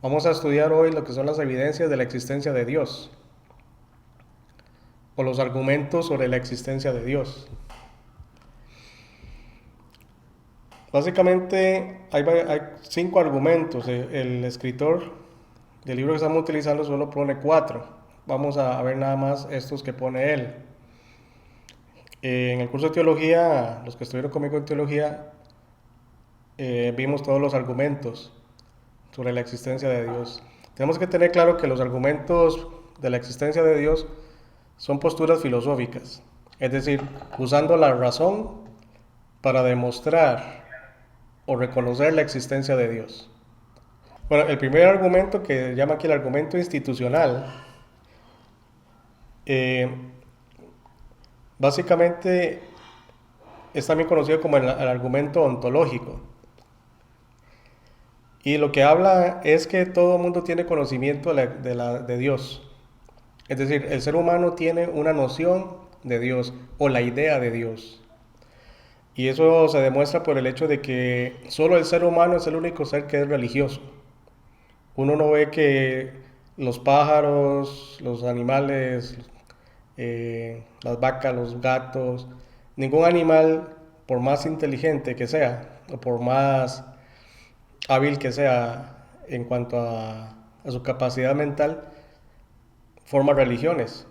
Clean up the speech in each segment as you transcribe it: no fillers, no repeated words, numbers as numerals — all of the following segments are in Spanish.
Vamos a estudiar hoy lo que son las evidencias de la existencia de Dios o los argumentos sobre la existencia de Dios. Básicamente hay 5 argumentos. El escritor del libro que estamos utilizando solo pone 4. Vamos a ver nada más estos que pone él. En el curso de teología, los que estuvieron conmigo en teología, vimos todos los argumentos sobre la existencia de Dios. Tenemos que tener claro que los argumentos de la existencia de Dios son posturas filosóficas, es decir, usando la razón para demostrar o reconocer la existencia de Dios. Bueno, el primer argumento que llama aquí el argumento institucional, eh, básicamente es también conocido como el argumento ontológico. Y lo que habla es que todo el mundo tiene conocimiento de Dios. Es decir, el ser humano tiene una noción de Dios o la idea de Dios. Y eso se demuestra por el hecho de que solo el ser humano es el único ser que es religioso. Uno no ve que los pájaros, los animales, las vacas, los gatos, ningún animal, por más inteligente que sea, o por más hábil que sea en cuanto a su capacidad mental, forma religiones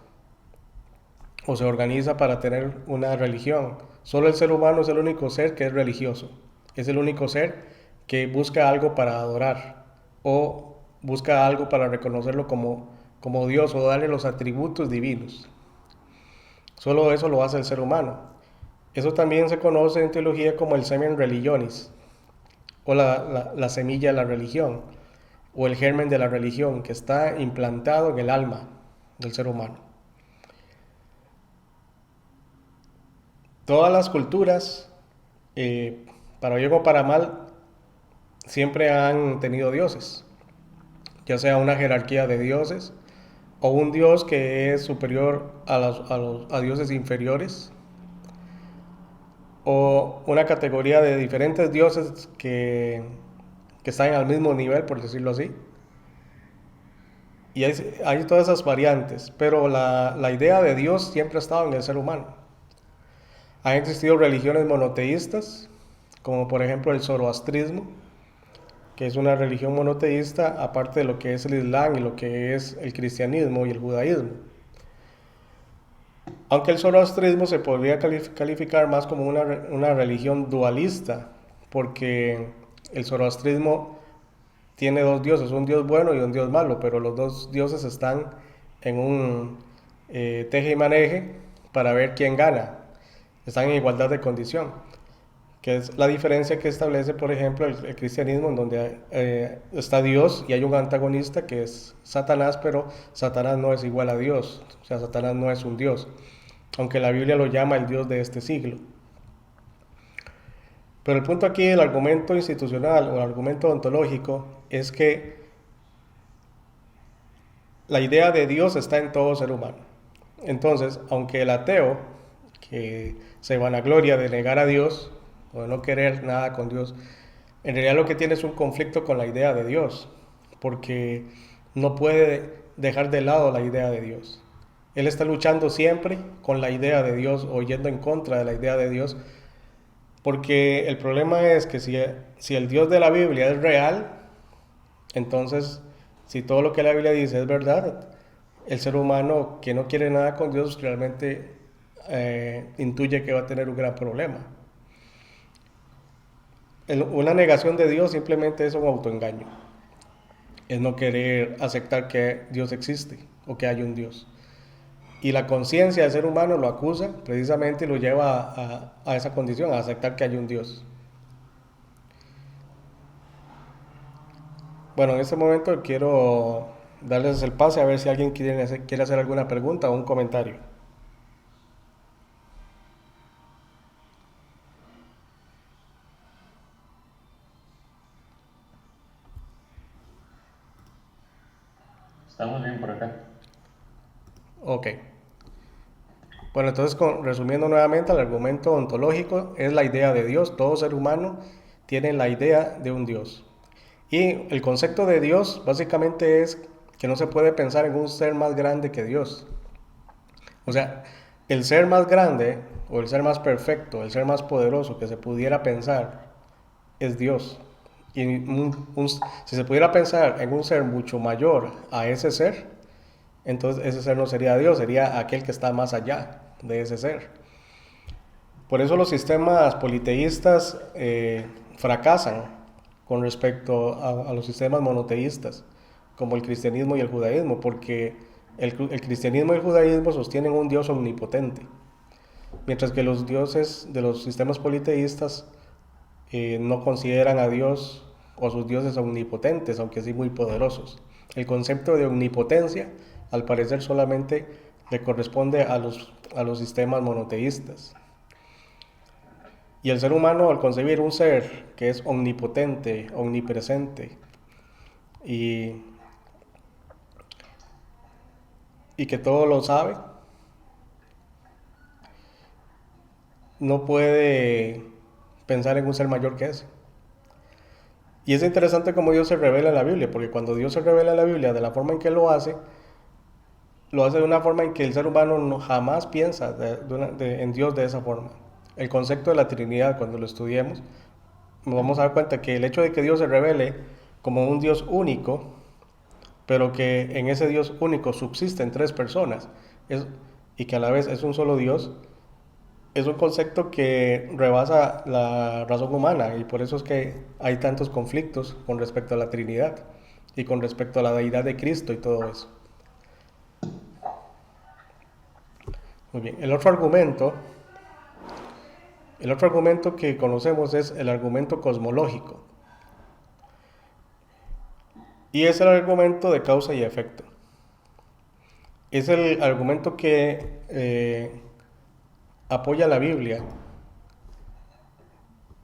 o se organiza para tener una religión. Solo el ser humano es el único ser que es religioso. Es el único ser que busca algo para adorar o busca algo para reconocerlo como Dios o darle los atributos divinos. Solo eso lo hace el ser humano. Eso también se conoce en teología como el semen religionis o la semilla de la religión o el germen de la religión que está implantado en el alma del ser humano. Todas las culturas, para bien o para mal, siempre han tenido dioses, ya sea una jerarquía de dioses o un dios que es superior a dioses inferiores o una categoría de diferentes dioses que están al mismo nivel, por decirlo así. Y hay todas esas variantes, pero la idea de Dios siempre ha estado en el ser humano. Han existido religiones monoteístas, como por ejemplo el zoroastrismo, que es una religión monoteísta, aparte de lo que es el Islam y lo que es el cristianismo y el judaísmo. Aunque el zoroastrismo se podría calificar más como una religión dualista, porque el zoroastrismo tiene dos dioses, un dios bueno y un dios malo, pero los dos dioses están en un teje y maneje para ver quién gana. Están en igualdad de condición, que es la diferencia que establece, por ejemplo, el cristianismo, en donde está Dios y hay un antagonista que es Satanás, pero Satanás no es igual a Dios, o sea, Satanás no es un Dios, aunque la Biblia lo llama el Dios de este siglo. Pero el punto aquí, el argumento institucional o el argumento ontológico, es que la idea de Dios está en todo ser humano. Entonces, aunque el ateo, que se vanagloria de negar a Dios o de no querer nada con Dios, en realidad lo que tiene es un conflicto con la idea de Dios, porque no puede dejar de lado la idea de Dios. Él está luchando siempre con la idea de Dios o yendo en contra de la idea de Dios, porque el problema es que si el Dios de la Biblia es real, entonces si todo lo que la Biblia dice es verdad, el ser humano que no quiere nada con Dios realmente intuye que va a tener un gran problema. Una negación de Dios simplemente es un autoengaño. Es no querer aceptar que Dios existe o que hay un Dios. Y la conciencia del ser humano lo acusa precisamente y lo lleva a esa condición, a aceptar que hay un Dios. Bueno, en este momento quiero darles el pase a ver si alguien quiere hacer alguna pregunta o un comentario. Estamos bien por acá. Ok. Bueno, entonces resumiendo nuevamente, el argumento ontológico es la idea de Dios. Todo ser humano tiene la idea de un Dios. Y el concepto de Dios básicamente es que no se puede pensar en un ser más grande que Dios. O sea, el ser más grande o el ser más perfecto, el ser más poderoso que se pudiera pensar es Dios. Y si se pudiera pensar en un ser mucho mayor a ese ser, entonces ese ser no sería Dios, sería aquel que está más allá de ese ser. Por eso los sistemas politeístas fracasan con respecto a los sistemas monoteístas, como el cristianismo y el judaísmo, porque el cristianismo y el judaísmo sostienen un Dios omnipotente, mientras que los dioses de los sistemas politeístas no consideran a Dios o a sus dioses omnipotentes, aunque sí muy poderosos. El concepto de omnipotencia, al parecer, solamente le corresponde a los sistemas monoteístas. Y el ser humano, al concebir un ser que es omnipotente, omnipresente y, y que todo lo sabe, no puede pensar en un ser mayor que ese. Y es interesante cómo Dios se revela en la Biblia, porque cuando Dios se revela en la Biblia de la forma en que lo hace de una forma en que el ser humano no, jamás piensa en Dios de esa forma. El concepto de la Trinidad, cuando lo estudiemos, nos vamos a dar cuenta que el hecho de que Dios se revele como un Dios único, pero que en ese Dios único subsisten tres personas y que a la vez es un solo Dios, es un concepto que rebasa la razón humana, y por eso es que hay tantos conflictos con respecto a la Trinidad y con respecto a la deidad de Cristo y todo eso. Muy bien, el otro argumento que conocemos es el argumento cosmológico, y es el argumento de causa y efecto. Es el argumento que apoya la Biblia,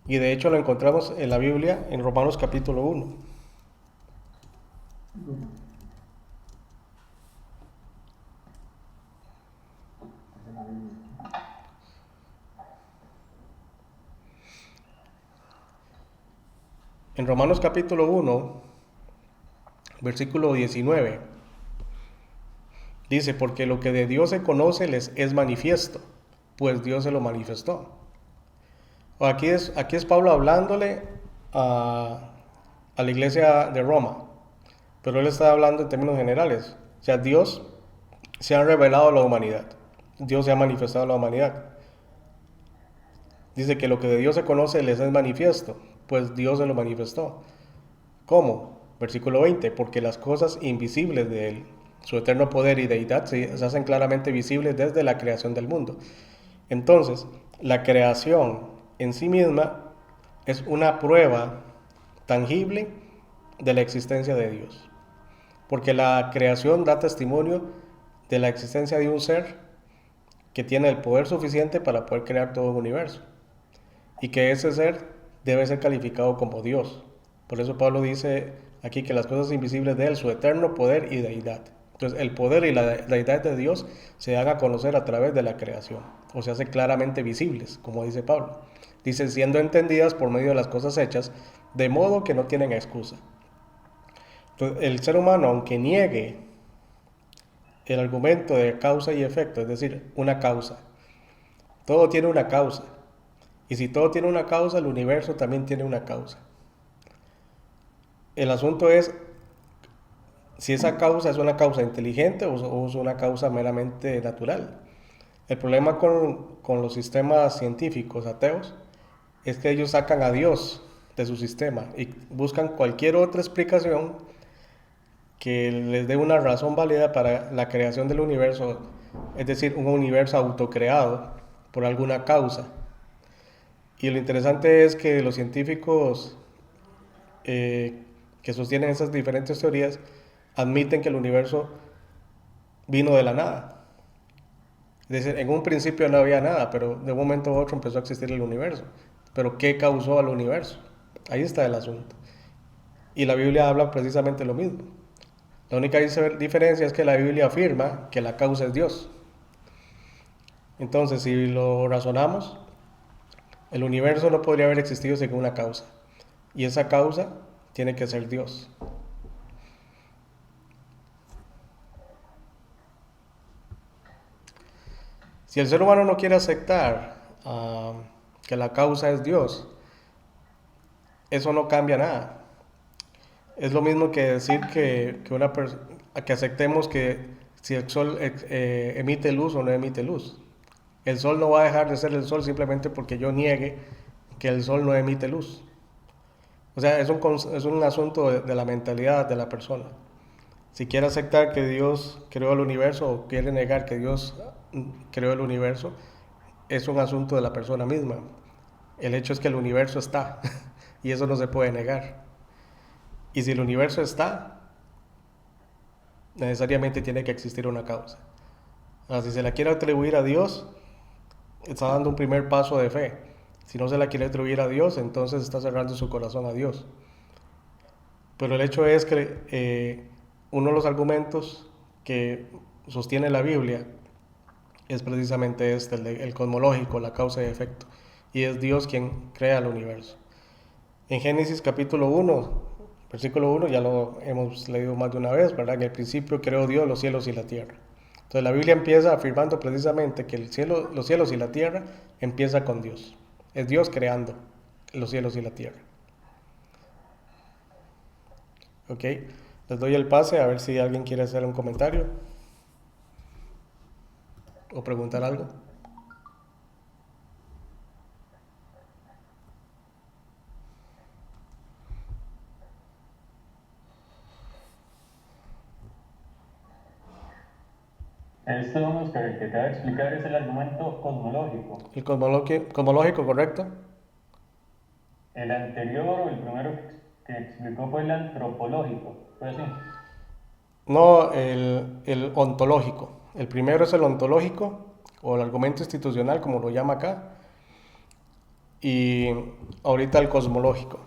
y de hecho lo encontramos en la Biblia en Romanos capítulo 1. En Romanos capítulo 1, versículo 19, dice, porque lo que de Dios se conoce les es manifiesto, pues Dios se lo manifestó. Aquí es Pablo hablándole a la iglesia de Roma, pero él está hablando en términos generales. O sea, Dios se ha revelado a la humanidad, Dios se ha manifestado a la humanidad. Dice que lo que de Dios se conoce les es manifiesto, pues Dios se lo manifestó. ¿Cómo? Versículo 20, porque las cosas invisibles de Él, su eterno poder y deidad, se hacen claramente visibles desde la creación del mundo. Entonces, la creación en sí misma es una prueba tangible de la existencia de Dios, porque la creación da testimonio de la existencia de un ser que tiene el poder suficiente para poder crear todo el universo, y que ese ser debe ser calificado como Dios. Por eso Pablo dice aquí que las cosas invisibles de Él, su eterno poder y deidad. Entonces el poder y la deidad de Dios se dan a conocer a través de la creación, o se hacen claramente visibles, como dice Pablo. Dice, siendo entendidas por medio de las cosas hechas, de modo que no tienen excusa. Entonces, el ser humano, aunque niegue el argumento de causa y efecto, es decir, una causa, todo tiene una causa. Y si todo tiene una causa, el universo también tiene una causa. El asunto es si esa causa es una causa inteligente o es una causa meramente natural. El problema con los sistemas científicos ateos es que ellos sacan a Dios de su sistema y buscan cualquier otra explicación que les dé una razón válida para la creación del universo, es decir, un universo autocreado por alguna causa. Y lo interesante es que los científicos que sostienen esas diferentes teorías admiten que el universo vino de la nada. Es decir, en un principio no había nada, pero de un momento a otro empezó a existir el universo. Pero ¿qué causó al universo? Ahí está el asunto. Y la Biblia habla precisamente lo mismo. La única diferencia es que la Biblia afirma que la causa es Dios. Entonces, si lo razonamos, el universo no podría haber existido sin una causa. Y esa causa tiene que ser Dios. Si el ser humano no quiere aceptar que la causa es Dios, eso no cambia nada. Es lo mismo que decir que aceptemos que si el sol emite luz o no emite luz. El sol no va a dejar de ser el sol simplemente porque yo niegue que el sol no emite luz. O sea, es un asunto de la mentalidad de la persona. Si quiere aceptar que Dios creó el universo o quiere negar que Dios creó el universo, es un asunto de la persona misma. El hecho es que el universo está y eso no se puede negar. Y si el universo está, necesariamente tiene que existir una causa. Ahora, si se la quiere atribuir a Dios, está dando un primer paso de fe. Si no se la quiere atribuir a Dios, entonces está cerrando su corazón a Dios. Pero el hecho es que uno de los argumentos que sostiene la Biblia es precisamente este, el cosmológico, la causa y efecto. Y es Dios quien crea el universo. En Génesis capítulo 1, versículo 1, ya lo hemos leído más de una vez, ¿verdad? En el principio creó Dios los cielos y la tierra. Entonces la Biblia empieza afirmando precisamente que los cielos y la tierra empieza con Dios. Es Dios creando los cielos y la tierra. ¿Ok? Les doy el pase a ver si alguien quiere hacer un comentario o preguntar algo. Esto, Oscar, el que te va a explicar es el argumento cosmológico. El cosmológico, ¿correcto? El anterior o el primero que explicó fue el antropológico. ¿Fue así? No, el ontológico. El primero es el ontológico o el argumento institucional, como lo llama acá, y ahorita el cosmológico.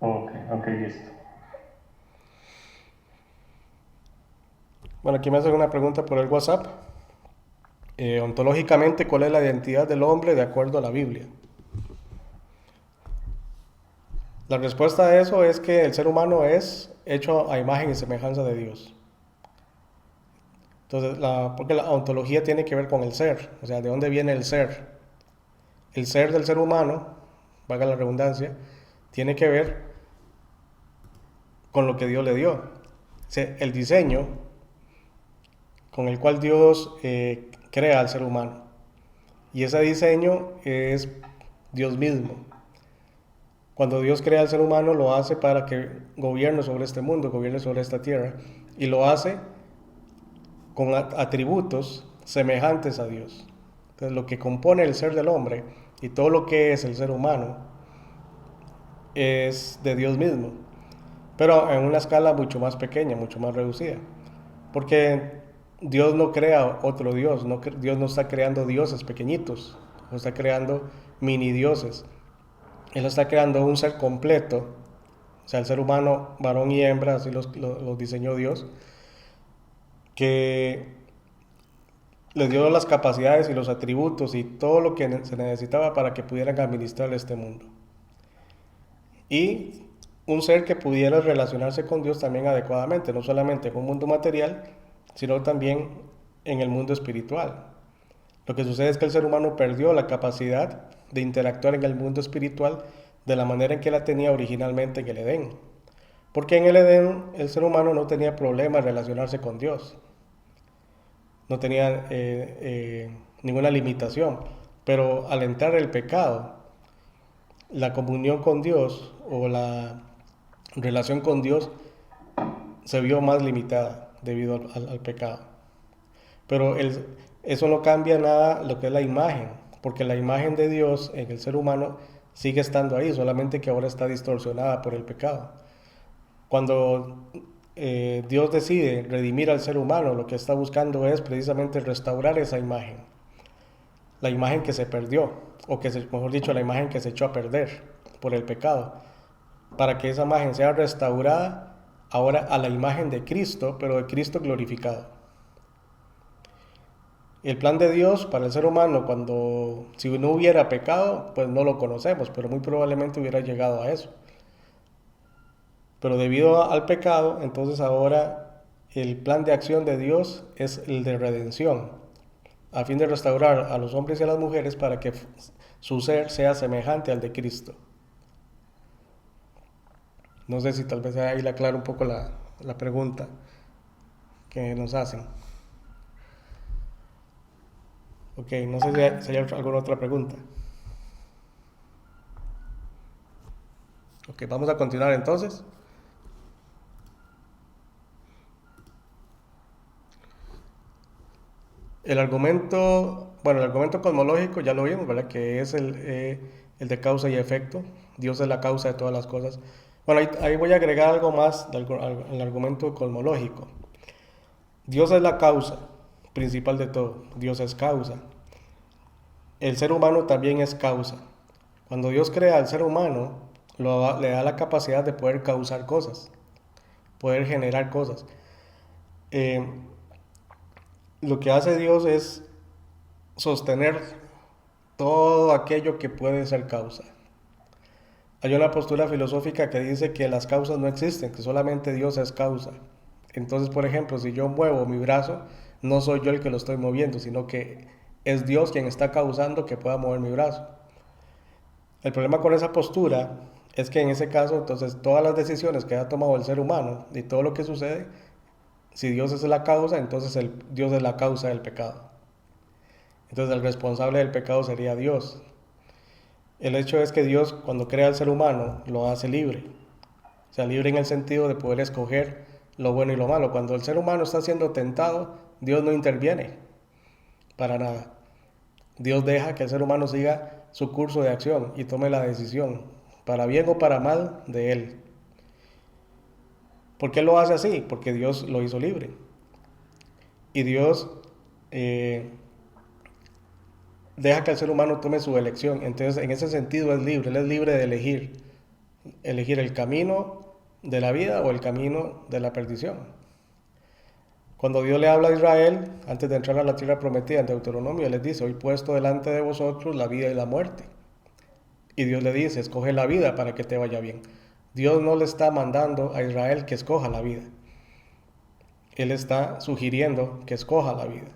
Ok, ok, listo. Bueno, aquí me hacen una pregunta por el WhatsApp. Ontológicamente, ¿cuál es la identidad del hombre de acuerdo a la Biblia? La respuesta a eso es que el ser humano es hecho a imagen y semejanza de Dios. Entonces, porque la ontología tiene que ver con el ser, o sea, ¿de dónde viene el ser? El ser del ser humano, valga la redundancia, tiene que ver con lo que Dios le dio. O sea, el diseño con el cual Dios crea al ser humano. Y ese diseño es Dios mismo. Cuando Dios crea al ser humano, lo hace para que gobierne sobre este mundo, gobierne sobre esta tierra. Y lo hace con atributos semejantes a Dios. Entonces, lo que compone el ser del hombre y todo lo que es el ser humano es de Dios mismo, pero en una escala mucho más pequeña, mucho más reducida. Porque Dios no crea otro Dios, Dios no está creando dioses pequeñitos, no está creando mini dioses. Él está creando un ser completo, o sea, el ser humano, varón y hembra, así los diseñó Dios, que les dio las capacidades y los atributos y todo lo que se necesitaba para que pudieran administrar este mundo. Y un ser que pudiera relacionarse con Dios también adecuadamente, no solamente en un mundo material, sino también en el mundo espiritual. Lo que sucede es que el ser humano perdió la capacidad de interactuar en el mundo espiritual de la manera en que la tenía originalmente en el Edén. Porque en el Edén el ser humano no tenía problema en relacionarse con Dios, no tenía ninguna limitación. Pero al entrar el pecado, la comunión con Dios o la relación con Dios se vio más limitada debido al pecado. Pero eso no cambia nada lo que es la imagen, porque la imagen de Dios en el ser humano sigue estando ahí, solamente que ahora está distorsionada por el pecado. Cuando Dios decide redimir al ser humano, lo que está buscando es precisamente restaurar esa imagen, la imagen que se perdió, o mejor dicho, la imagen que se echó a perder por el pecado, para que esa imagen sea restaurada ahora a la imagen de Cristo, pero de Cristo glorificado. El plan de Dios para el ser humano, cuando si no hubiera pecado, pues no lo conocemos, pero muy probablemente hubiera llegado a eso. Pero debido al pecado, entonces ahora el plan de acción de Dios es el de redención, a fin de restaurar a los hombres y a las mujeres para que su ser sea semejante al de Cristo. No sé si tal vez ahí le aclaro un poco la pregunta que nos hacen. Ok, no sé si hay alguna otra pregunta. Ok, vamos a continuar entonces. El argumento cosmológico ya lo vimos, ¿verdad? Que es el de causa y efecto. Dios es la causa de todas las cosas. Bueno, ahí voy a agregar algo más al argumento cosmológico. Dios es la causa principal de todo. Dios es causa. El ser humano también es causa. Cuando Dios crea al ser humano, le da la capacidad de poder causar cosas, poder generar cosas. Eh, lo que hace Dios es sostener todo aquello que puede ser causa. Hay una postura filosófica que dice que las causas no existen, que solamente Dios es causa. Entonces, por ejemplo, si yo muevo mi brazo, no soy yo el que lo estoy moviendo, sino que es Dios quien está causando que pueda mover mi brazo. El problema con esa postura es que en ese caso, entonces, todas las decisiones que ha tomado el ser humano y todo lo que sucede, si Dios es la causa, entonces Dios es la causa del pecado. Entonces, el responsable del pecado sería Dios. El hecho es que Dios, cuando crea al ser humano, lo hace libre. O sea, libre en el sentido de poder escoger lo bueno y lo malo. Cuando el ser humano está siendo tentado, Dios no interviene para nada. Dios deja que el ser humano siga su curso de acción y tome la decisión, para bien o para mal, de él. ¿Por qué lo hace así? Porque Dios lo hizo libre. Y Dios eh, deja que el ser humano tome su elección. Entonces, en ese sentido es libre. Él es libre de elegir el camino de la vida o el camino de la perdición. Cuando Dios le habla a Israel, antes de entrar a la tierra prometida en Deuteronomio, Él les dice, hoy he puesto delante de vosotros la vida y la muerte. Y Dios le dice, escoge la vida para que te vaya bien. Dios no le está mandando a Israel que escoja la vida. Él está sugiriendo que escoja la vida.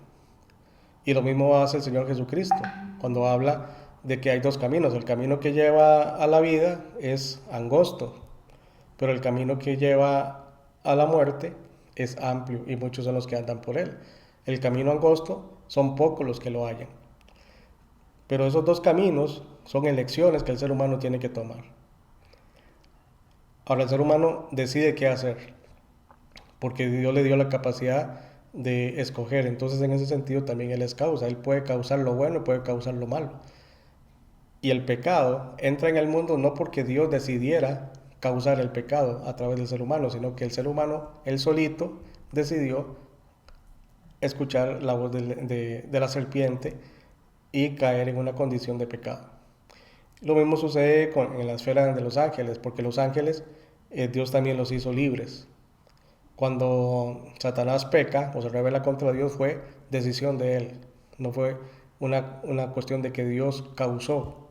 Y lo mismo hace el Señor Jesucristo cuando habla de que hay dos caminos. El camino que lleva a la vida es angosto, pero el camino que lleva a la muerte es amplio y muchos son los que andan por él. El camino angosto son pocos los que lo hallan. Pero esos dos caminos son elecciones que el ser humano tiene que tomar. Ahora el ser humano decide qué hacer, porque Dios le dio la capacidad de escoger. Entonces en ese sentido también Él es causa. Él puede causar lo bueno y puede causar lo malo. Y el pecado entra en el mundo no porque Dios decidiera causar el pecado a través del ser humano, sino que el ser humano, él solito, decidió escuchar la voz de la serpiente y caer en una condición de pecado. Lo mismo sucede en la esfera de los ángeles, porque los ángeles Dios también los hizo libres. Cuando Satanás peca o se rebela contra Dios fue decisión de él, no fue una cuestión de que Dios causó.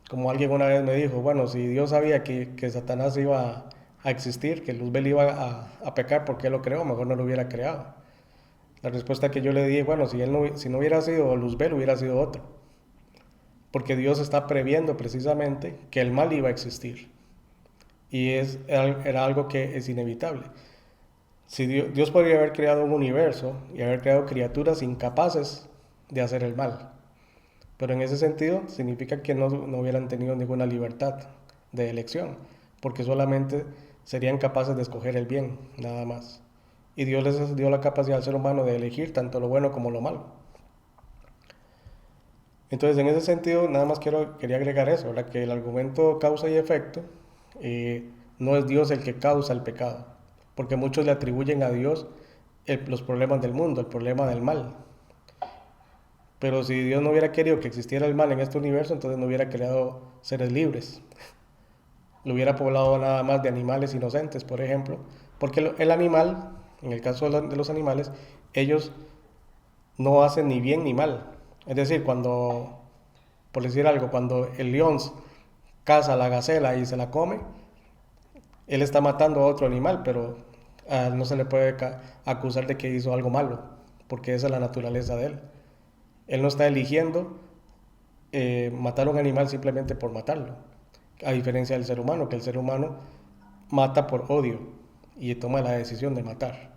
Como alguien una vez me dijo, bueno, si Dios sabía que Satanás iba a existir, que Luzbel iba a pecar, ¿por qué lo creó? Mejor no lo hubiera creado. La respuesta que yo le di, bueno, si no hubiera sido Luzbel, hubiera sido otro. Porque Dios está previendo precisamente que el mal iba a existir. Y era algo que es inevitable. Si Dios podría haber creado un universo y haber creado criaturas incapaces de hacer el mal. Pero en ese sentido significa que no hubieran tenido ninguna libertad de elección, porque solamente serían capaces de escoger el bien, nada más. Y Dios les dio la capacidad al ser humano de elegir tanto lo bueno como lo malo. Entonces, en ese sentido, nada más quería agregar eso, ¿verdad? Que el argumento causa y efecto no es Dios el que causa el pecado, porque muchos le atribuyen a Dios los problemas del mundo, el problema del mal. Pero si Dios no hubiera querido que existiera el mal en este universo, entonces no hubiera creado seres libres. Lo hubiera poblado nada más de animales inocentes, por ejemplo. Porque el animal, en el caso de los animales, ellos no hace ni bien ni mal. Es decir, por decir algo, cuando el león caza a la gacela y se la come, él está matando a otro animal, pero no se le puede acusar de que hizo algo malo, porque esa es la naturaleza de él. Él no está eligiendo matar a un animal simplemente por matarlo, a diferencia del ser humano, que el ser humano mata por odio y toma la decisión de matar.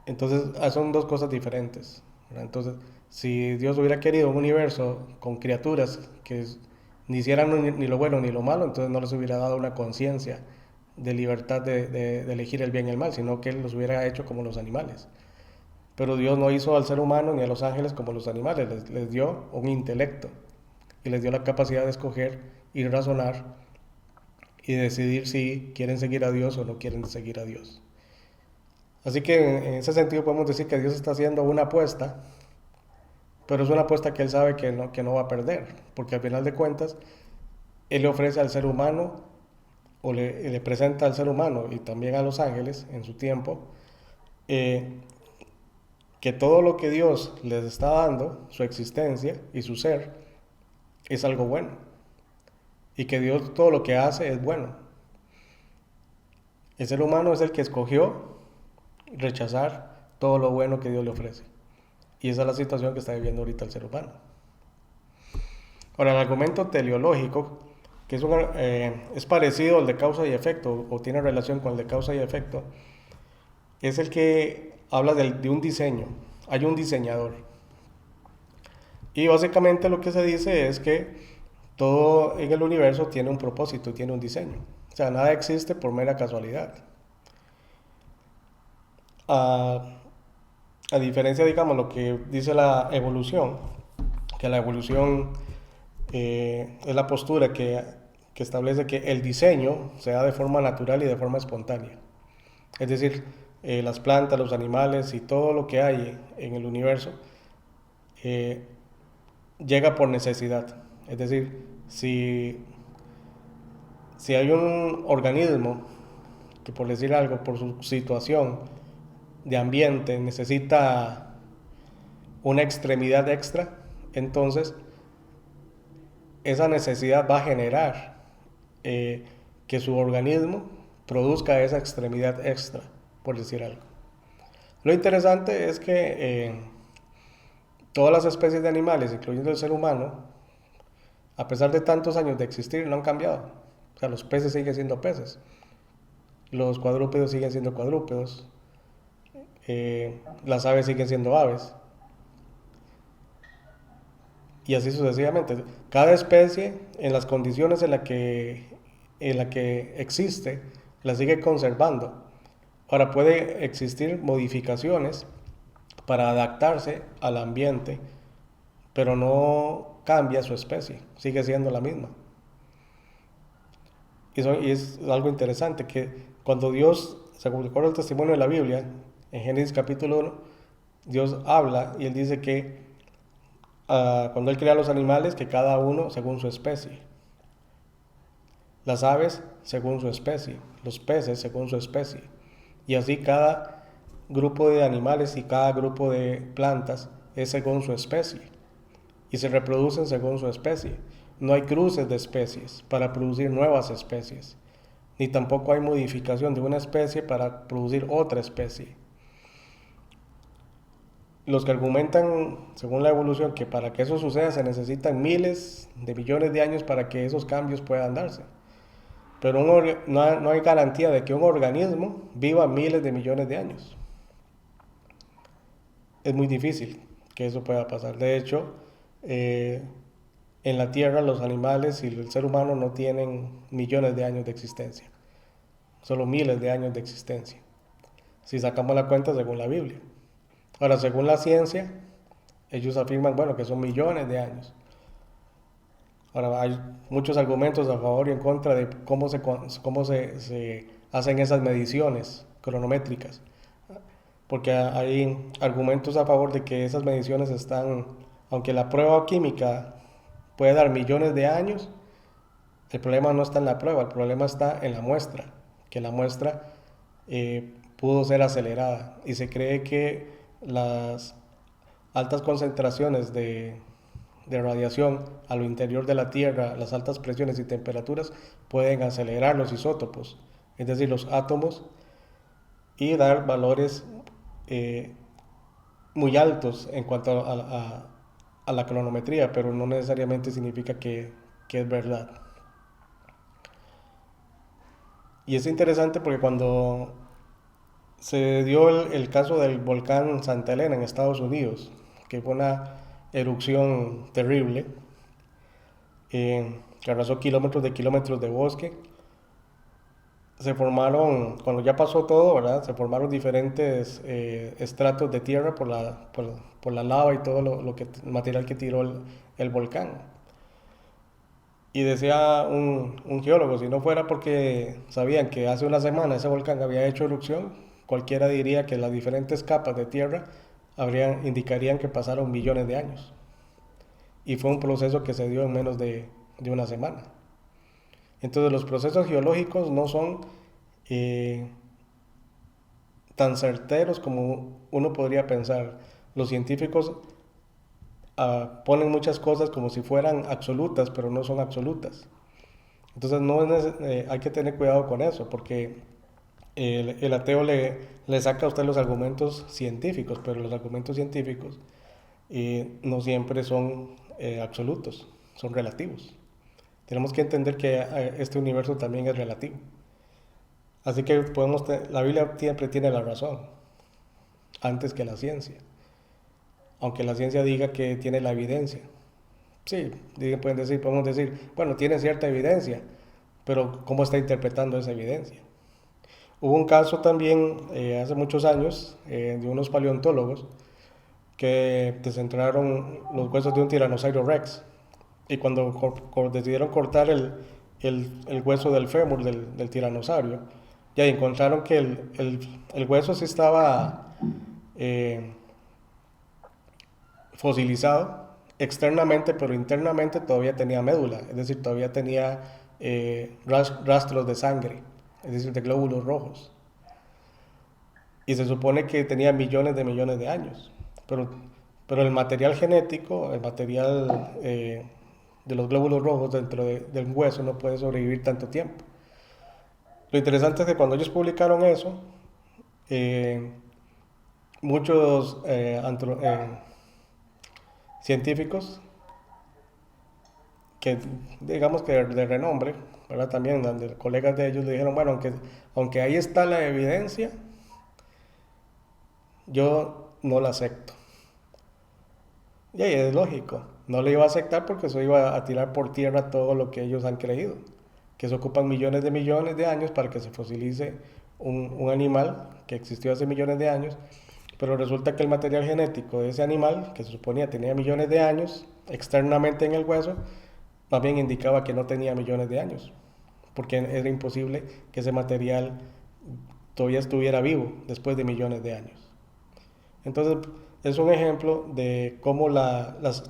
Entonces, son dos cosas diferentes, ¿verdad? Entonces, si Dios hubiera querido un universo con criaturas que ni hicieran ni lo bueno ni lo malo, entonces no les hubiera dado una conciencia de libertad de elegir el bien y el mal, sino que Él los hubiera hecho como los animales. Pero Dios no hizo al ser humano ni a los ángeles como los animales, les dio un intelecto y les dio la capacidad de escoger y razonar y decidir si quieren seguir a Dios o no quieren seguir a Dios. Así que en ese sentido podemos decir que Dios está haciendo una apuesta, pero es una apuesta que Él sabe que no va a perder, porque al final de cuentas Él le ofrece al ser humano o le presenta al ser humano y también a los ángeles en su tiempo eh, que todo lo que Dios les está dando, su existencia y su ser, es algo bueno. Y que Dios todo lo que hace es bueno. El ser humano es el que escogió rechazar todo lo bueno que Dios le ofrece. Y esa es la situación que está viviendo ahorita el ser humano. Ahora, el argumento teleológico, que es parecido al de causa y efecto, o tiene relación con el de causa y efecto, es el que habla de un diseño. Hay un diseñador. Y básicamente lo que se dice es que todo en el universo tiene un propósito y tiene un diseño. O sea, nada existe por mera casualidad. A, a diferencia, digamos, lo que dice la evolución, que la evolución es la postura que establece que el diseño se da de forma natural y de forma espontánea. Es decir, las plantas, los animales y todo lo que hay en el universo eh, llega por necesidad. Es decir, si hay un organismo que por decir algo, por su situación de ambiente, necesita una extremidad extra, entonces esa necesidad va a generar que su organismo produzca esa extremidad extra, por decir algo. Lo interesante es que todas las especies de animales, incluyendo el ser humano, a pesar de tantos años de existir, no han cambiado. O sea, los peces siguen siendo peces, los cuadrúpedos siguen siendo cuadrúpedos, las aves siguen siendo aves, y así sucesivamente. Cada especie, en las condiciones en la que existe, la sigue conservando. Ahora puede existir modificaciones para adaptarse al ambiente, pero no cambia su especie, sigue siendo la misma. Y es algo interesante que cuando Dios, según recuerda el testimonio de la Biblia, en Génesis capítulo 1, Dios habla y Él dice que cuando Él crea los animales, que cada uno según su especie. Las aves según su especie, los peces según su especie. Y así cada grupo de animales y cada grupo de plantas es según su especie. Y se reproducen según su especie. No hay cruces de especies para producir nuevas especies. Ni tampoco hay modificación de una especie para producir otra especie. Los que argumentan, según la evolución, que para que eso suceda se necesitan miles de millones de años para que esos cambios puedan darse. Pero no hay garantía de que un organismo viva miles de millones de años. Es muy difícil que eso pueda pasar. De hecho, en la Tierra los animales y el ser humano no tienen millones de años de existencia, solo miles de años de existencia, si sacamos la cuenta según la Biblia. Ahora, según la ciencia, ellos afirman, bueno, que son millones de años. Ahora, hay muchos argumentos a favor y en contra de cómo se hacen esas mediciones cronométricas, porque hay argumentos a favor de que esas mediciones están, aunque la prueba química puede dar millones de años, el problema no está en la prueba, el problema está en la muestra, que la muestra pudo ser acelerada y se cree que las altas concentraciones de radiación a lo interior de la Tierra, las altas presiones y temperaturas pueden acelerar los isótopos, es decir, los átomos, y dar valores eh, muy altos en cuanto a la cronometría, pero no necesariamente significa que es verdad. Y es interesante porque cuando se dio el caso del volcán Santa Elena en Estados Unidos, que fue una erupción terrible, que arrasó kilómetros de bosque, se formaron, cuando ya pasó todo, ¿verdad? Se formaron diferentes estratos de tierra por la lava y todo material que tiró el volcán. Y decía un geólogo, si no fuera porque sabían que hace una semana ese volcán había hecho erupción, cualquiera diría que las diferentes capas de tierra indicarían que pasaron millones de años. Y fue un proceso que se dio en menos de una semana. Entonces los procesos geológicos no son eh, tan certeros como uno podría pensar. Los científicos ponen muchas cosas como si fueran absolutas, pero no son absolutas. Entonces hay que tener cuidado con eso, porque el ateo le saca a usted los argumentos científicos, pero los argumentos científicos no siempre son absolutos, son relativos. Tenemos que entender que este universo también es relativo. Así que la Biblia siempre tiene la razón, antes que la ciencia. Aunque la ciencia diga que tiene la evidencia. Sí, podemos decir, bueno, tiene cierta evidencia, pero ¿cómo está interpretando esa evidencia? Hubo un caso también hace muchos años de unos paleontólogos que desenterraron los huesos de un tiranosaurio rex. Y cuando decidieron cortar el hueso del fémur del tiranosaurio, ya encontraron que el hueso sí estaba fosilizado externamente, pero internamente todavía tenía médula, es decir, todavía tenía rastros de sangre, es decir, de glóbulos rojos. Y se supone que tenía millones de años, pero el material genético, el material de los glóbulos rojos dentro del hueso no puede sobrevivir tanto tiempo. Lo interesante es que cuando ellos publicaron eso, eh, muchos científicos que digamos que de renombre, ¿verdad? También donde colegas de ellos le dijeron, bueno, aunque ahí está la evidencia, yo no la acepto. Y ahí es lógico, no le iba a aceptar porque eso iba a tirar por tierra todo lo que ellos han creído, que se ocupan millones de años para que se fosilice un animal que existió hace millones de años, pero resulta que el material genético de ese animal, que se suponía tenía millones de años, externamente en el hueso, más bien indicaba que no tenía millones de años, porque era imposible que ese material todavía estuviera vivo después de millones de años. Entonces, es un ejemplo de cómo los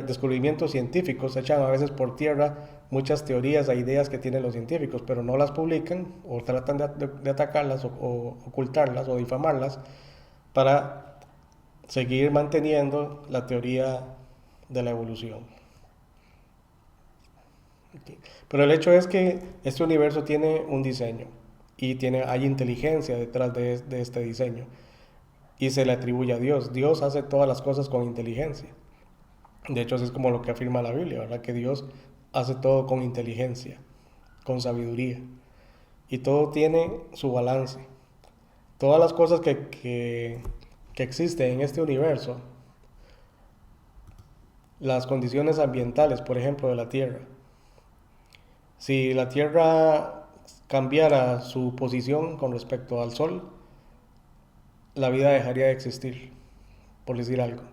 descubrimientos científicos echan a veces por tierra muchas teorías e ideas que tienen los científicos, pero no las publican o tratan de atacarlas o ocultarlas o difamarlas para seguir manteniendo la teoría de la evolución. Pero el hecho es que este universo tiene un diseño y hay inteligencia detrás de este diseño y se le atribuye a Dios. Dios hace todas las cosas con inteligencia. De hecho, así es como lo que afirma la Biblia, ¿verdad? Que Dios hace todo con inteligencia, con sabiduría. Y todo tiene su balance. Todas las cosas que existen en este universo, las condiciones ambientales, por ejemplo, de la Tierra. Si la Tierra cambiara su posición con respecto al Sol, la vida dejaría de existir, por decir algo.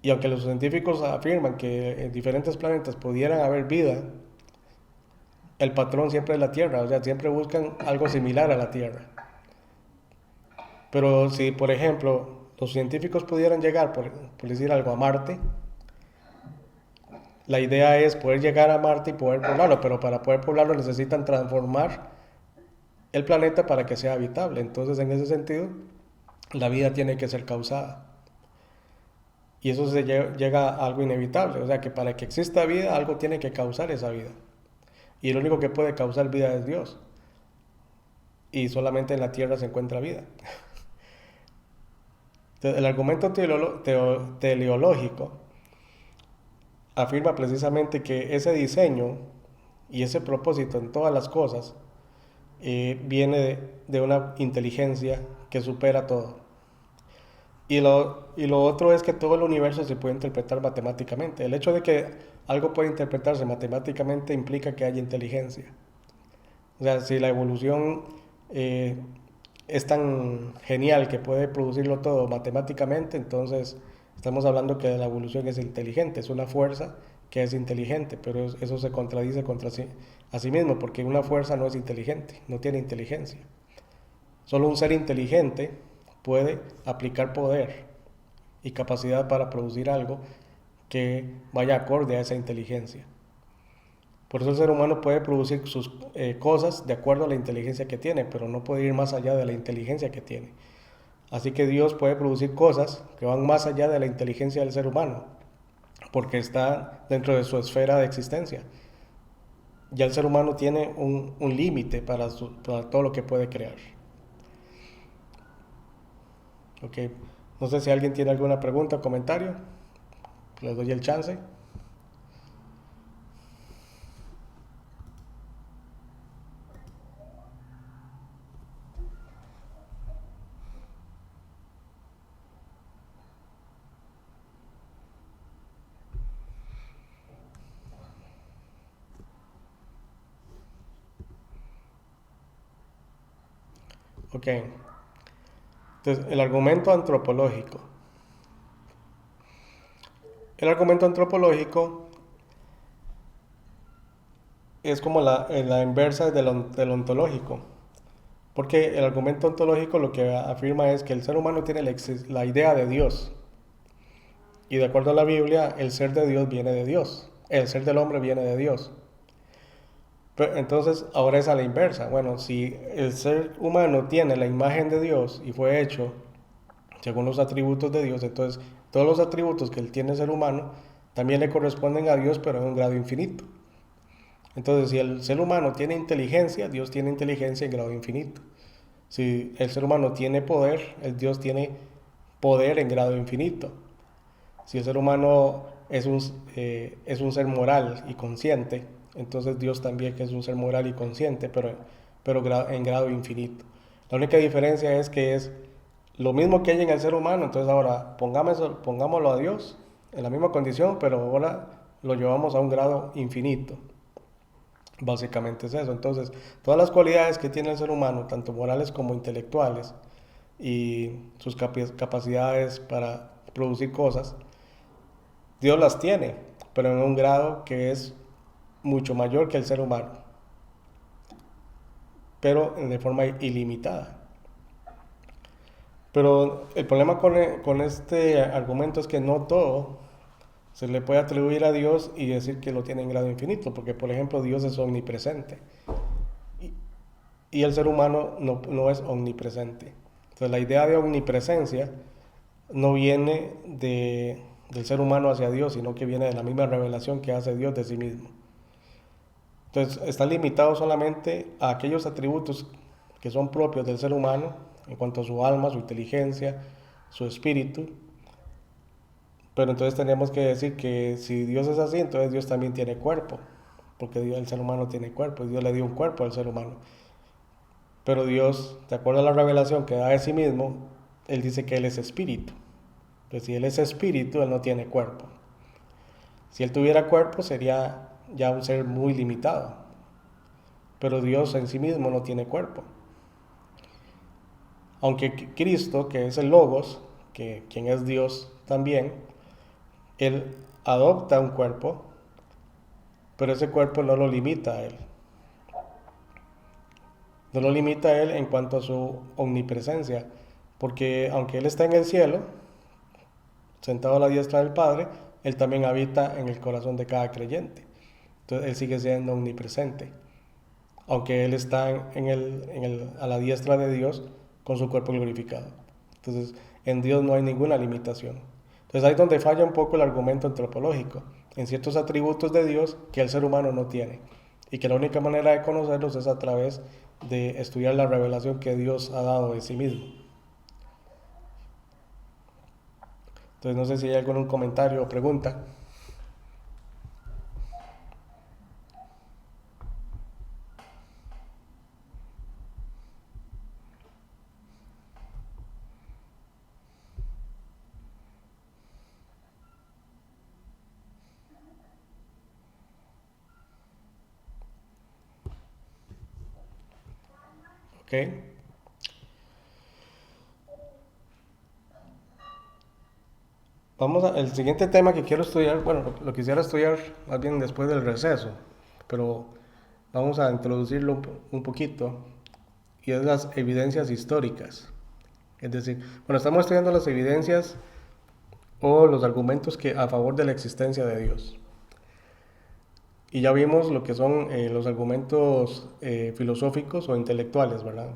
Y aunque los científicos afirman que en diferentes planetas pudieran haber vida, el patrón siempre es la Tierra, o sea, siempre buscan algo similar a la Tierra. Pero si, por ejemplo, los científicos pudieran llegar, por decir algo, a Marte, la idea es poder llegar a Marte y poder poblarlo, pero para poder poblarlo necesitan transformar el planeta para que sea habitable. Entonces, en ese sentido, la vida tiene que ser causada. Y eso llega a algo inevitable. O sea que para que exista vida, algo tiene que causar esa vida. Y el único que puede causar vida es Dios. Y solamente en la tierra se encuentra vida. Entonces, el argumento teleológico afirma precisamente que ese diseño y ese propósito en todas las cosas viene de una inteligencia que supera todo. Y lo otro es que todo el universo se puede interpretar matemáticamente. El hecho de que algo pueda interpretarse matemáticamente implica que haya inteligencia. O sea, si la evolución eh, es tan genial que puede producirlo todo matemáticamente, entonces estamos hablando que la evolución es inteligente, es una fuerza que es inteligente, pero eso se contradice contra sí, a sí mismo, porque una fuerza no es inteligente, no tiene inteligencia. Solo un ser inteligente puede aplicar poder y capacidad para producir algo que vaya acorde a esa inteligencia. Por eso el ser humano puede producir sus cosas de acuerdo a la inteligencia que tiene, pero no puede ir más allá de la inteligencia que tiene. Así que Dios puede producir cosas que van más allá de la inteligencia del ser humano, porque está dentro de su esfera de existencia. Ya el ser humano tiene un límite para todo lo que puede crear. Ok, no sé si alguien tiene alguna pregunta o comentario. Les doy el chance. Ok, entonces el argumento antropológico. El argumento antropológico es como la inversa del ontológico. Porque el argumento ontológico lo que afirma es que el ser humano tiene la idea de Dios. Y de acuerdo a la Biblia, el ser de Dios viene de Dios. El ser del hombre viene de Dios. Pero entonces, ahora es a la inversa. Bueno, si el ser humano tiene la imagen de Dios y fue hecho según los atributos de Dios, entonces todos los atributos que él tiene el ser humano también le corresponden a Dios, pero en un grado infinito. Entonces, si el ser humano tiene inteligencia, Dios tiene inteligencia en grado infinito. Si el ser humano tiene poder, el Dios tiene poder en grado infinito. Si el ser humano es un ser moral y consciente, entonces Dios también que es un ser moral y consciente, pero en grado infinito. La única diferencia es que es lo mismo que hay en el ser humano, entonces ahora pongámoslo a Dios en la misma condición, pero ahora lo llevamos a un grado infinito. Básicamente es eso. Entonces, todas las cualidades que tiene el ser humano, tanto morales como intelectuales, y sus capacidades para producir cosas, Dios las tiene, pero en un grado que es mucho mayor que el ser humano, pero de forma ilimitada. Pero el problema con este argumento es que no todo se le puede atribuir a Dios y decir que lo tiene en grado infinito, porque por ejemplo Dios es omnipresente y, y el ser humano no es omnipresente. Entonces la idea de omnipresencia no viene del ser humano hacia Dios, sino que viene de la misma revelación que hace Dios de sí mismo. Entonces está limitado solamente a aquellos atributos que son propios del ser humano en cuanto a su alma, su inteligencia, su espíritu. Pero entonces tenemos que decir que si Dios es así, entonces Dios también tiene cuerpo, porque el ser humano tiene cuerpo, y Dios le dio un cuerpo al ser humano. Pero Dios, de acuerdo a la revelación que da de sí mismo, Él dice que Él es espíritu. Entonces si Él es espíritu, Él no tiene cuerpo. Si Él tuviera cuerpo, sería ya un ser muy limitado. Pero Dios en sí mismo no tiene cuerpo. Aunque Cristo, que es el Logos, quien es Dios también, Él adopta un cuerpo, pero ese cuerpo no lo limita a Él. No lo limita a Él en cuanto a su omnipresencia, porque aunque Él está en el cielo, sentado a la diestra del Padre, Él también habita en el corazón de cada creyente. Entonces Él sigue siendo omnipresente, aunque Él está a la diestra de Dios con su cuerpo glorificado. Entonces, en Dios no hay ninguna limitación. Entonces ahí es donde falla un poco el argumento antropológico, en ciertos atributos de Dios que el ser humano no tiene, y que la única manera de conocerlos es a través de estudiar la revelación que Dios ha dado de sí mismo. Entonces no sé si hay algún comentario o pregunta. ¿Ok? Vamos el siguiente tema que quiero estudiar, bueno, lo quisiera estudiar más bien después del receso, pero vamos a introducirlo un poquito, y es las evidencias históricas. Es decir, bueno, estamos estudiando las evidencias o los argumentos que a favor de la existencia de Dios. Y ya vimos lo que son los argumentos filosóficos o intelectuales, ¿verdad?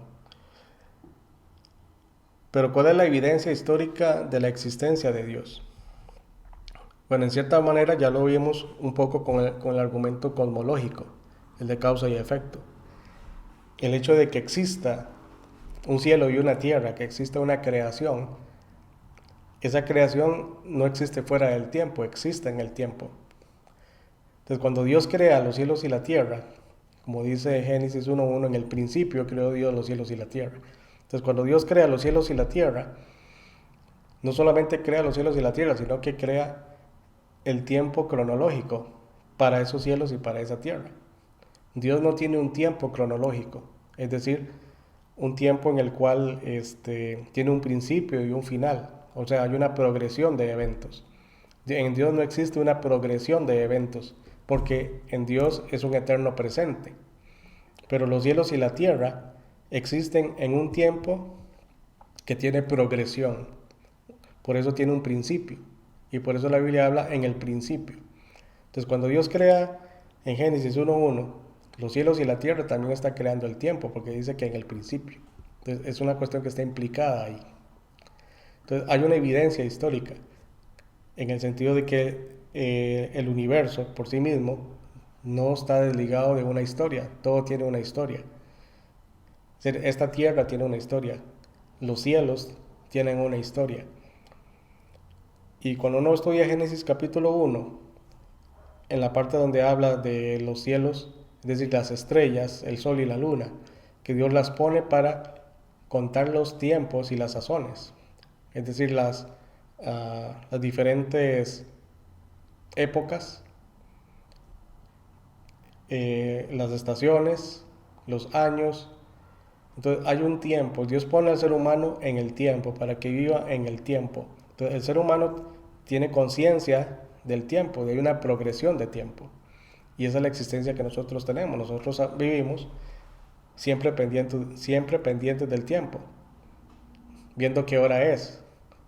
Pero ¿cuál es la evidencia histórica de la existencia de Dios? Bueno, en cierta manera ya lo vimos un poco con el argumento cosmológico, el de causa y efecto. El hecho de que exista un cielo y una tierra, que exista una creación, esa creación no existe fuera del tiempo, existe en el tiempo. Entonces, cuando Dios crea los cielos y la tierra, como dice Génesis 1:1, en el principio creó Dios los cielos y la tierra. Entonces, cuando Dios crea los cielos y la tierra, no solamente crea los cielos y la tierra, sino que crea el tiempo cronológico para esos cielos y para esa tierra. Dios no tiene un tiempo cronológico, es decir, un tiempo en el cual tiene un principio y un final, o sea, hay una progresión de eventos. En Dios no existe una progresión de eventos, porque en Dios es un eterno presente. Pero los cielos y la tierra existen en un tiempo que tiene progresión, por eso tiene un principio, y por eso la Biblia habla en el principio. Entonces, cuando Dios crea en Génesis 1:1 los cielos y la tierra, también está creando el tiempo, porque dice que en el principio. Entonces, es una cuestión que está implicada ahí. Entonces, hay una evidencia histórica, en el sentido de que el universo por sí mismo no está desligado de una historia, todo tiene una historia. Es decir, esta tierra tiene una historia, los cielos tienen una historia. Y cuando uno estudia Génesis capítulo 1, en la parte donde habla de los cielos, es decir, las estrellas, el sol y la luna, que Dios las pone para contar los tiempos y las sazones, es decir, las diferentes épocas, las estaciones, los años. Entonces hay un tiempo, Dios pone al ser humano en el tiempo para que viva en el tiempo. Entonces el ser humano tiene conciencia del tiempo, de una progresión de tiempo. Y esa es la existencia que nosotros tenemos. Nosotros vivimos siempre pendientes del tiempo, viendo qué hora es,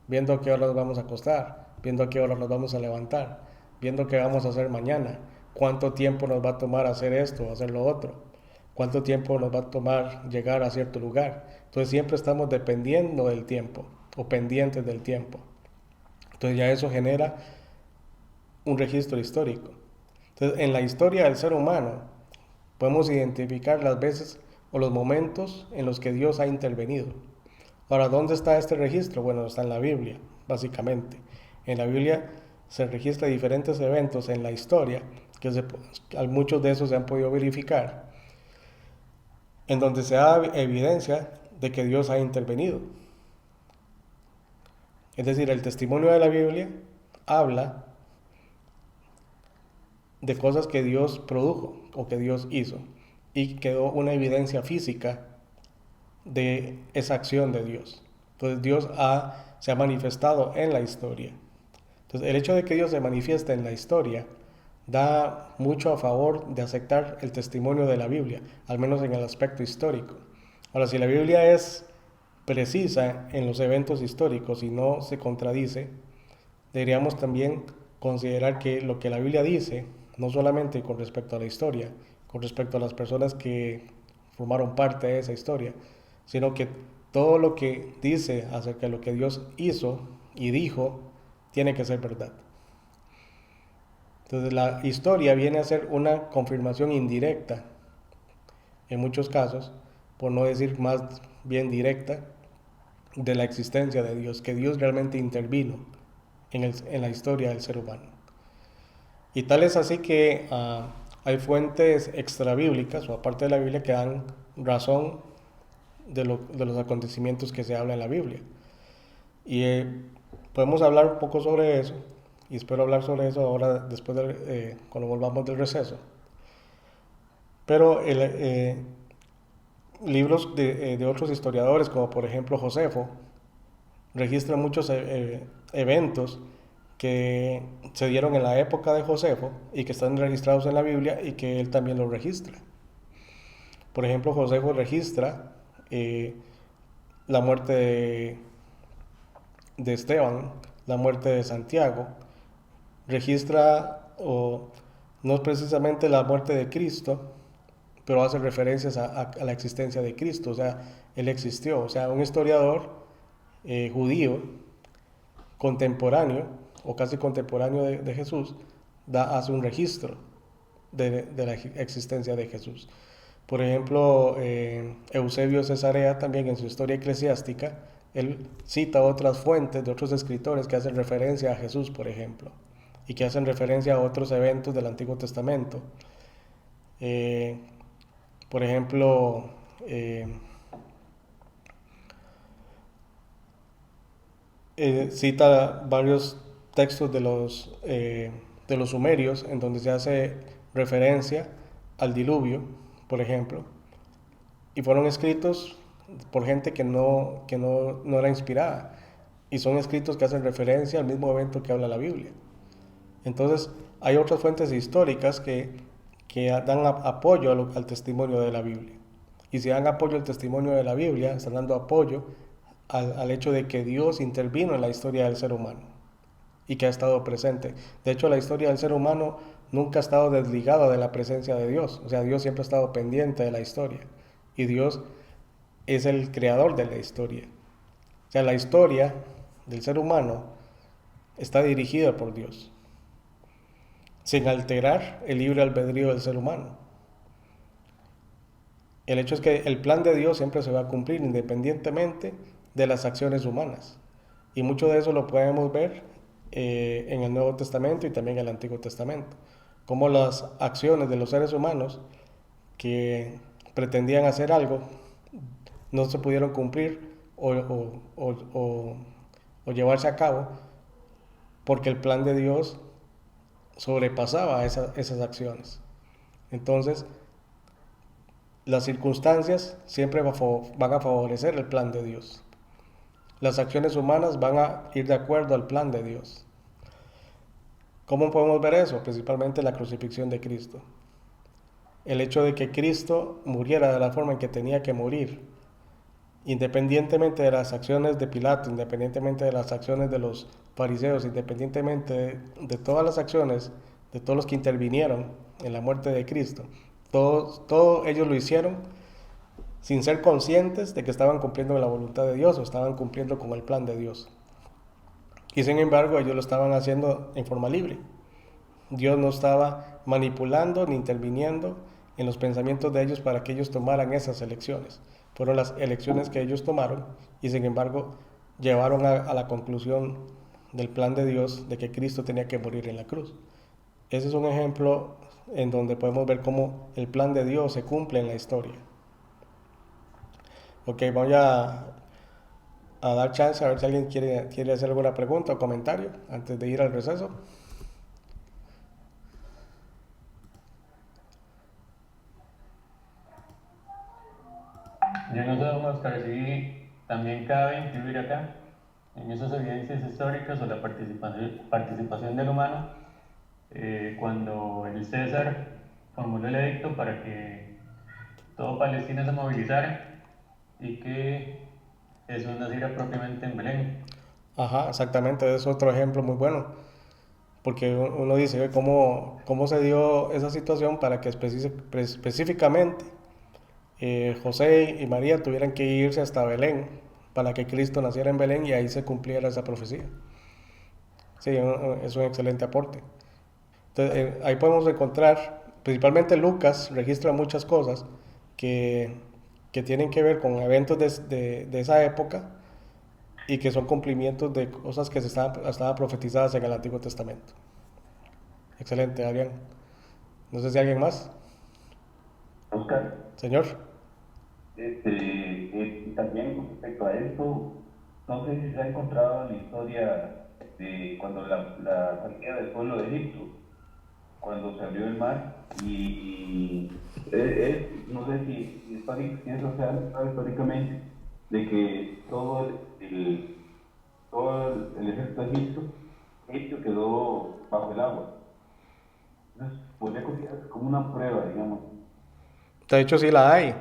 viendo a qué hora nos vamos a acostar, viendo a qué hora nos vamos a levantar, viendo qué vamos a hacer mañana, cuánto tiempo nos va a tomar hacer esto, hacer lo otro, cuánto tiempo nos va a tomar llegar a cierto lugar. Entonces siempre estamos dependiendo del tiempo o pendientes del tiempo. Entonces ya eso genera un registro histórico. Entonces en la historia del ser humano podemos identificar las veces o los momentos en los que Dios ha intervenido. Ahora, ¿dónde está este registro? Bueno, está en la Biblia, básicamente. En la Biblia se registran diferentes eventos en la historia, muchos de esos se han podido verificar, en donde se da evidencia de que Dios ha intervenido. Es decir, el testimonio de la Biblia habla de cosas que Dios produjo o que Dios hizo, y quedó una evidencia física de esa acción de Dios. Entonces se ha manifestado en la historia. Entonces el hecho de que Dios se manifieste en la historia da mucho a favor de aceptar el testimonio de la Biblia, al menos en el aspecto histórico. Ahora, si la Biblia es precisa en los eventos históricos y no se contradice, deberíamos también considerar que lo que la Biblia dice, no solamente con respecto a la historia, con respecto a las personas que formaron parte de esa historia, sino que todo lo que dice acerca de lo que Dios hizo y dijo, tiene que ser verdad. Entonces la historia viene a ser una confirmación indirecta, en muchos casos, por no decir más bien directa, de la existencia de Dios, que Dios realmente intervino en la historia del ser humano. Y tal es así que hay fuentes extrabíblicas o aparte de la Biblia que dan razón de los acontecimientos que se habla en la Biblia. Y podemos hablar un poco sobre eso, y espero hablar sobre eso ahora después cuando volvamos del receso. Pero libros de otros historiadores, como por ejemplo Josefo, registran muchos eventos que se dieron en la época de Josefo y que están registrados en la Biblia y que él también los registra. Por ejemplo, Josefo registra la muerte de Esteban, la muerte de Santiago, registra, o no es precisamente la muerte de Cristo, pero hace referencias a la existencia de Cristo, o sea, él existió, o sea, un historiador judío contemporáneo o casi contemporáneo de Jesús hace un registro de la existencia de Jesús. Por ejemplo, Eusebio de Cesarea también en su historia eclesiástica, él cita otras fuentes de otros escritores que hacen referencia a Jesús, por ejemplo, y que hacen referencia a otros eventos del Antiguo Testamento. Eh, por ejemplo, cita varios textos de los sumerios en donde se hace referencia al diluvio, por ejemplo, y fueron escritos por gente no era inspirada, y son escritos que hacen referencia al mismo evento que habla la Biblia. Entonces, hay otras fuentes históricas que dan apoyo al testimonio de la Biblia. Y si dan apoyo al testimonio de la Biblia, están dando apoyo al hecho de que Dios intervino en la historia del ser humano y que ha estado presente. De hecho, la historia del ser humano nunca ha estado desligada de la presencia de Dios. O sea, Dios siempre ha estado pendiente de la historia. Y Dios es el creador de la historia. O sea, la historia del ser humano está dirigida por Dios, sin alterar el libre albedrío del ser humano. El hecho es que el plan de Dios siempre se va a cumplir independientemente de las acciones humanas. Y mucho de eso lo podemos ver en el Nuevo Testamento y también en el Antiguo Testamento. Como las acciones de los seres humanos que pretendían hacer algo no se pudieron cumplir o llevarse a cabo porque el plan de Dios sobrepasaba esas acciones. Entonces, las circunstancias siempre van a favorecer el plan de Dios. Las acciones humanas van a ir de acuerdo al plan de Dios. ¿Cómo podemos ver eso? Principalmente la crucifixión de Cristo. El hecho de que Cristo muriera de la forma en que tenía que morir, independientemente de las acciones de Pilato, independientemente de las acciones de los fariseos, independientemente de todas las acciones de todos los que intervinieron en la muerte de Cristo, todos ellos lo hicieron sin ser conscientes de que estaban cumpliendo la voluntad de Dios o estaban cumpliendo con el plan de Dios. Y sin embargo, ellos lo estaban haciendo en forma libre. Dios no estaba manipulando ni interviniendo en los pensamientos de ellos para que ellos tomaran esas elecciones. Fueron las elecciones que ellos tomaron y sin embargo llevaron a la conclusión del plan de Dios de que Cristo tenía que morir en la cruz. Ese es un ejemplo en donde podemos ver cómo el plan de Dios se cumple en la historia. Ok, voy a dar chance a ver si alguien quiere hacer alguna pregunta o comentario antes de ir al receso. Yo no sé, don Oscar, si también cabe incluir acá, en esas evidencias históricas o la participación del humano, cuando el César formuló el edicto para que todo Palestina se movilizara y que Jesús naciera propiamente en Belén. Ajá, exactamente, es otro ejemplo muy bueno. porque uno dice, "Ve, ¿cómo se dio esa situación para que específicamente José y María tuvieran que irse hasta Belén para que Cristo naciera en Belén y ahí se cumpliera esa profecía? Sí, es un excelente aporte. Entonces, ahí podemos encontrar, principalmente Lucas registra muchas cosas que, que tienen que ver con eventos de esa época y que son cumplimientos de cosas que estaban profetizadas en el Antiguo Testamento. Excelente, Adrián. No sé si alguien más. Oscar, Señor. también con respecto a esto, no sé si se ha encontrado en la historia de cuando la salida del pueblo de Egipto, cuando se abrió el mar no sé si eso se ha demostrado históricamente, de que todo el ejército egipcio quedó bajo el agua. Entonces, podría considerarse como una prueba, digamos. De hecho, sí la hay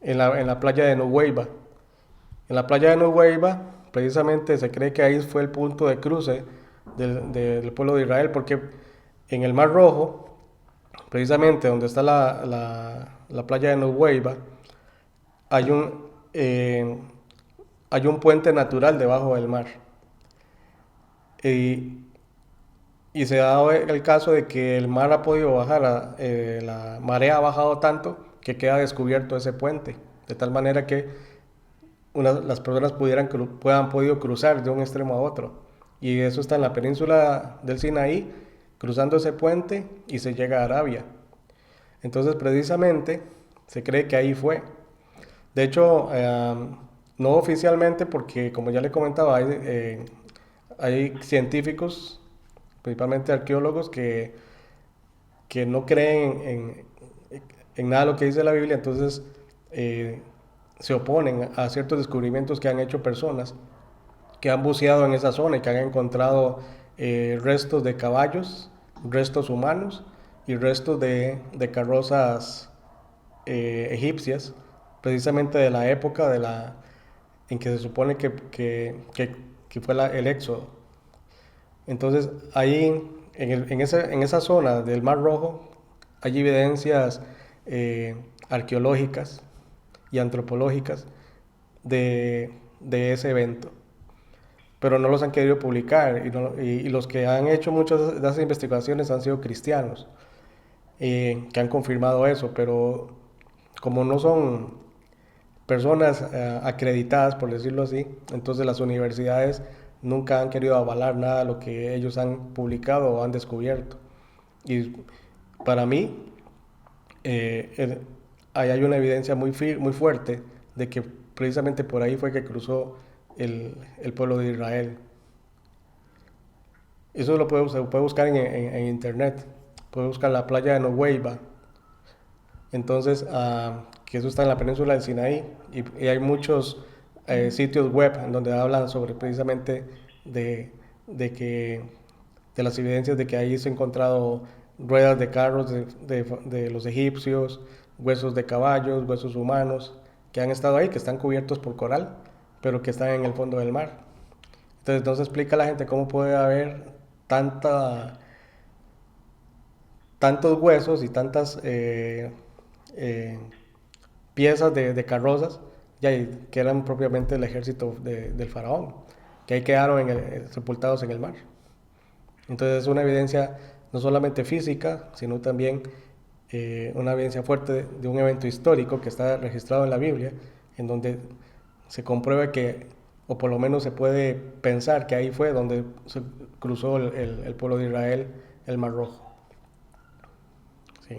en la playa de Nuweiba. En la playa de Nuweiba, precisamente se cree que ahí fue el punto de cruce del pueblo de Israel, porque en el Mar Rojo, precisamente donde está la playa de Nuweiba, hay un, eh, hay un puente natural debajo del mar. Y, y se ha dado el caso de que el mar ha podido bajar, la marea ha bajado tanto que queda descubierto ese puente, de tal manera que las personas puedan podido cruzar de un extremo a otro. Y eso está en la península del Sinaí, cruzando ese puente y se llega a Arabia. Entonces, precisamente, se cree que ahí fue. De hecho, no oficialmente, porque como ya le comentaba, hay científicos, principalmente arqueólogos, que no creen en nada de lo que dice la Biblia, entonces eh, se oponen a ciertos descubrimientos que han hecho personas que han buceado en esa zona y que han encontrado restos de caballos, restos humanos y restos de carrozas egipcias, precisamente de la época en que se supone que fue el éxodo. Entonces, ahí, en esa zona del Mar Rojo, hay evidencias arqueológicas y antropológicas de ese evento, pero no los han querido publicar y los que han hecho muchas de esas investigaciones han sido cristianos, que han confirmado eso, pero como no son personas acreditadas, por decirlo así, entonces las universidades nunca han querido avalar nada de lo que ellos han publicado o han descubierto. Y para mí, ahí hay una evidencia muy fuerte de que precisamente por ahí fue que cruzó el pueblo de Israel. Eso se puede buscar en internet. Puede buscar la playa de Nuweiba. Entonces, que eso está en la península del Sinaí. Y hay muchos sitios web en donde hablan sobre precisamente de que de las evidencias de que ahí se han encontrado ruedas de carros de los egipcios, huesos de caballos, huesos humanos, que han estado ahí, que están cubiertos por coral, pero que están en el fondo del mar. Entonces no se explica a la gente cómo puede haber tanta, tantos huesos y tantas eh, piezas de carrozas ya, que eran propiamente el ejército del faraón, que ahí quedaron sepultados en el mar. Entonces es una evidencia no solamente física, sino también una evidencia fuerte de un evento histórico que está registrado en la Biblia, en donde se comprueba que, o por lo menos se puede pensar que ahí fue donde se cruzó el pueblo de Israel el Mar Rojo. Sí.